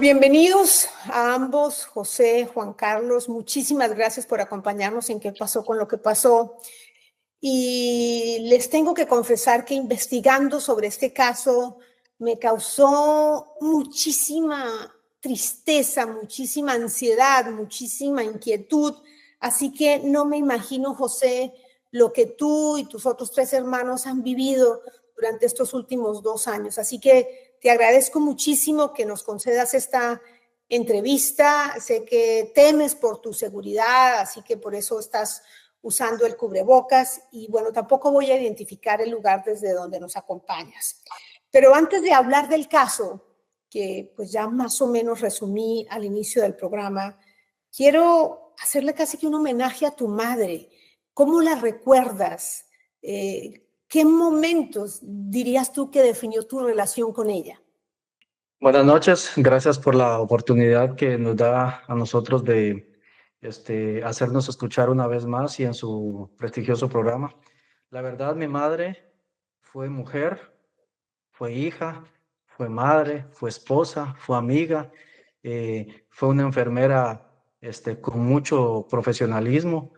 Bienvenidos a ambos, José, Juan Carlos. Muchísimas gracias por acompañarnos en qué pasó con lo que pasó. Y les tengo que confesar que investigando sobre este caso me causó muchísima tristeza, muchísima ansiedad, muchísima inquietud. Así que no me imagino, José, lo que tú y tus otros 3 hermanos han vivido durante estos últimos 2 años. Así que te agradezco muchísimo que nos concedas esta entrevista. Sé que temes por tu seguridad, así que por eso estás usando el cubrebocas y bueno, tampoco voy a identificar el lugar desde donde nos acompañas. Pero antes de hablar del caso, que pues ya más o menos resumí al inicio del programa, quiero hacerle casi que un homenaje a tu madre. ¿Cómo la recuerdas? ¿Qué momentos dirías tú que definió tu relación con ella? Buenas noches, gracias por la oportunidad que nos da a nosotros de hacernos escuchar una vez más y en su prestigioso programa. La verdad, mi madre fue mujer, fue hija, fue madre, fue esposa, fue amiga, fue una enfermera con mucho profesionalismo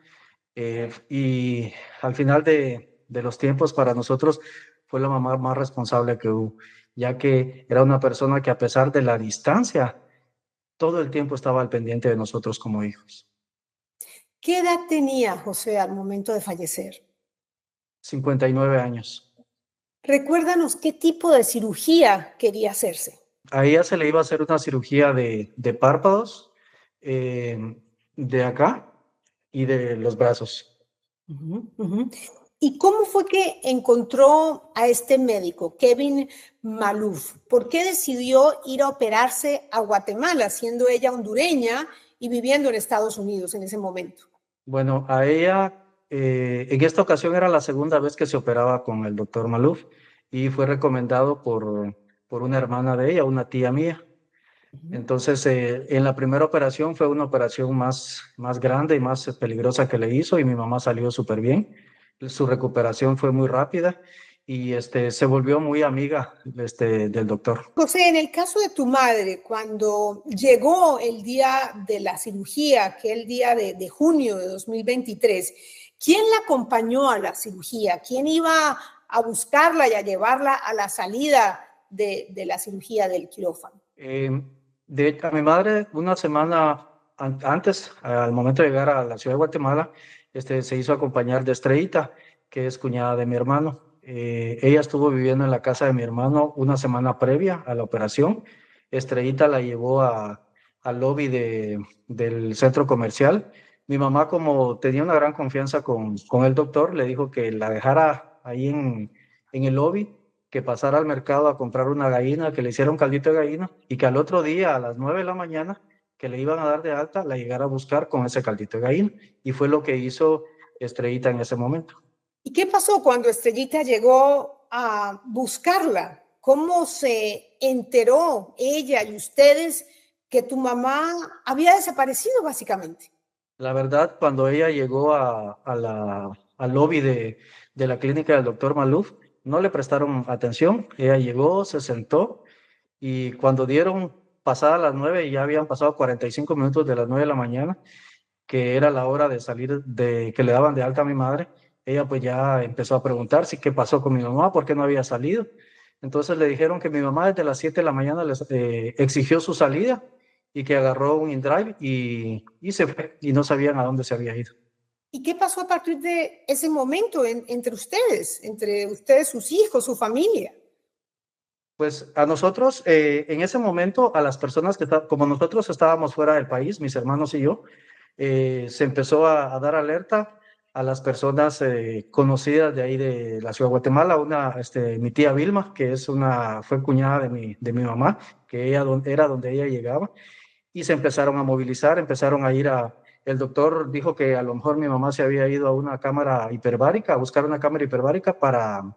y al final de los tiempos para nosotros fue la mamá más responsable que hubo, ya que era una persona que a pesar de la distancia, todo el tiempo estaba al pendiente de nosotros como hijos. ¿Qué edad tenía José al momento de fallecer? 59 años. Recuérdanos qué tipo de cirugía quería hacerse. A ella se le iba a hacer una cirugía de párpados, de acá y de los brazos. Uh-huh, uh-huh. ¿Y cómo fue que encontró a este médico, Kevin Maluf? ¿Por qué decidió ir a operarse a Guatemala, siendo ella hondureña y viviendo en Estados Unidos en ese momento? Bueno, a ella en esta ocasión era la segunda vez que se operaba con el doctor Maluf y fue recomendado por una hermana de ella, una tía mía. Uh-huh. Entonces, en la primera operación fue una operación más grande y más peligrosa que le hizo y mi mamá salió súper bien. Su recuperación fue muy rápida y se volvió muy amiga del doctor. José, en el caso de tu madre, cuando llegó el día de la cirugía, aquel día de junio de 2023, ¿quién la acompañó a la cirugía? ¿Quién iba a buscarla y a llevarla a la salida de la cirugía del quirófano? De hecho, a mi madre, una semana antes, al momento de llegar a la ciudad de Guatemala, se hizo acompañar de Estrellita, que es cuñada de mi hermano. Ella estuvo viviendo en la casa de mi hermano una semana previa a la operación. Estrellita la llevó al lobby del centro comercial. Mi mamá, como tenía una gran confianza con el doctor, le dijo que la dejara ahí en el lobby, que pasara al mercado a comprar una gallina, que le hiciera un caldito de gallina y que al otro día a las 9 de la mañana que le iban a dar de alta, la llegara a buscar con ese caldito de gallina. Y fue lo que hizo Estrellita en ese momento. ¿Y qué pasó cuando Estrellita llegó a buscarla? ¿Cómo se enteró ella y ustedes que tu mamá había desaparecido básicamente? La verdad, cuando ella llegó al lobby de la clínica del doctor Maluf, no le prestaron atención. Ella llegó, se sentó y cuando dieron pasadas las 9, ya habían pasado 45 minutos de las 9 de la mañana, que era la hora de salir, que le daban de alta a mi madre, ella pues ya empezó a preguntar si qué pasó con mi mamá, por qué no había salido. Entonces le dijeron que mi mamá desde las 7 de la mañana les exigió su salida y que agarró un InDrive y se fue y no sabían a dónde se había ido. ¿Y qué pasó a partir de ese momento entre ustedes, sus hijos, su familia? Pues a nosotros, en ese momento, a las personas como nosotros estábamos fuera del país, mis hermanos y yo, se empezó a dar alerta a las personas conocidas de ahí de la ciudad de Guatemala. Mi tía Vilma, que fue cuñada de mi mamá, que era donde ella llegaba, y se empezaron a movilizar, empezaron a ir el doctor dijo que a lo mejor mi mamá se había ido a una cámara hiperbárica, a buscar una cámara hiperbárica para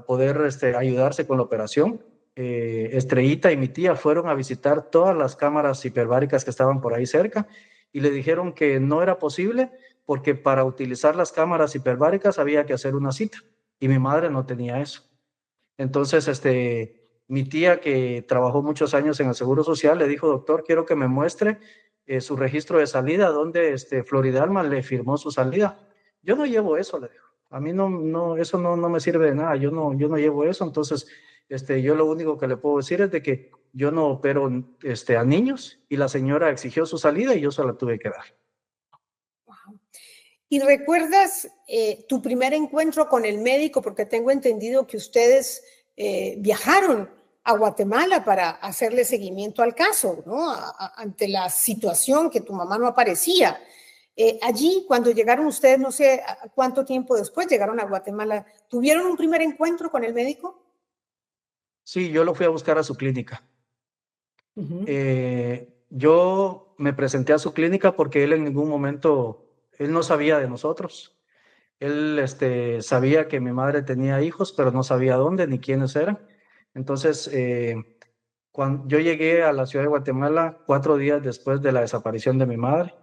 poder ayudarse con la operación. Estrellita y mi tía fueron a visitar todas las cámaras hiperbáricas que estaban por ahí cerca y le dijeron que no era posible porque para utilizar las cámaras hiperbáricas había que hacer una cita y mi madre no tenía eso. Entonces, Mi tía, que trabajó muchos años en el Seguro Social, le dijo, doctor, quiero que me muestre su registro de salida, donde Floridalma le firmó su salida. Yo no llevo eso, le dijo. A mí eso no me sirve de nada, yo no llevo eso, entonces yo lo único que le puedo decir es de que yo no opero a niños, y la señora exigió su salida y yo se la tuve que dar. Wow. ¿Y recuerdas tu primer encuentro con el médico? Porque tengo entendido que ustedes viajaron a Guatemala para hacerle seguimiento al caso, ¿no? Ante la situación que tu mamá no aparecía. Allí, cuando llegaron ustedes, no sé cuánto tiempo después llegaron a Guatemala, ¿tuvieron un primer encuentro con el médico? Sí, yo lo fui a buscar a su clínica. Yo me presenté a su clínica porque él en ningún momento, él no sabía de nosotros. Él sabía que mi madre tenía hijos, pero no sabía dónde ni quiénes eran. Entonces, cuando yo llegué a la ciudad de Guatemala 4 días después de la desaparición de mi madre,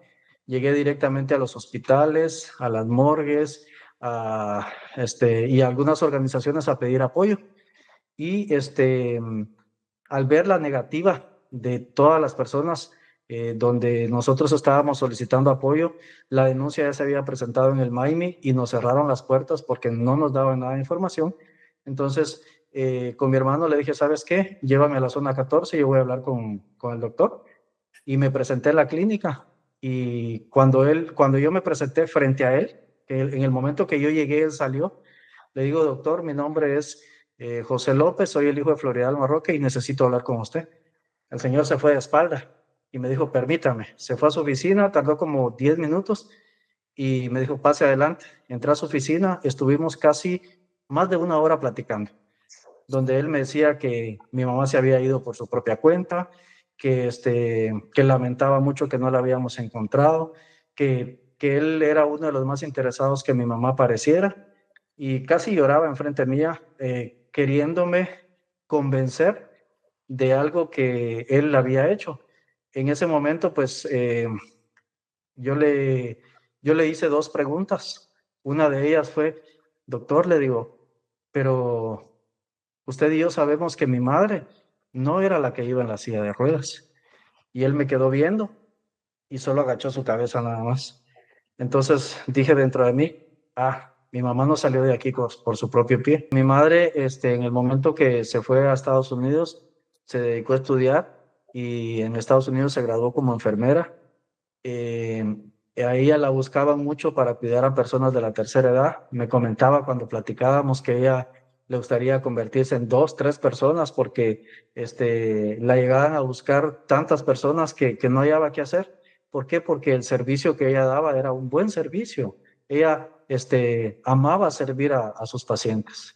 llegué directamente a los hospitales, a las morgues, y a algunas organizaciones a pedir apoyo. Y al ver la negativa de todas las personas, donde nosotros estábamos solicitando apoyo, la denuncia ya se había presentado en el MAIMI y nos cerraron las puertas porque no nos daban nada de información. Entonces, con mi hermano le dije, ¿sabes qué? Llévame a la zona 14, yo voy a hablar con el doctor. Y me presenté en la clínica. Y cuando yo me presenté frente a él, en el momento que yo llegué, él salió. Le digo, doctor, mi nombre es José López, soy el hijo de Floridalma Roque y necesito hablar con usted. El señor se fue de espalda y me dijo, permítame. Se fue a su oficina, tardó como 10 minutos y me dijo, pase adelante. Entré a su oficina, estuvimos casi más de 1 hora platicando, donde él me decía que mi mamá se había ido por su propia cuenta, que lamentaba mucho que no la habíamos encontrado, que él era uno de los más interesados que mi mamá apareciera, y casi lloraba enfrente mía, queriéndome convencer de algo que él había hecho. En ese momento, pues, yo le, yo le hice 2 preguntas. Una de ellas fue, doctor, le digo, pero usted y yo sabemos que mi madre no era la que iba en la silla de ruedas. Y él me quedó viendo y solo agachó su cabeza nada más. Entonces dije dentro de mí, mi mamá no salió de aquí por su propio pie. Mi madre, en el momento que se fue a Estados Unidos, se dedicó a estudiar y en Estados Unidos se graduó como enfermera. Eh, a ella la buscaban mucho para cuidar a personas de la tercera edad. Me comentaba cuando platicábamos que ella le gustaría convertirse en 2, 3 personas porque la llegaban a buscar tantas personas que no hallaba qué hacer. ¿Por qué? Porque el servicio que ella daba era un buen servicio. Ella amaba servir a sus pacientes.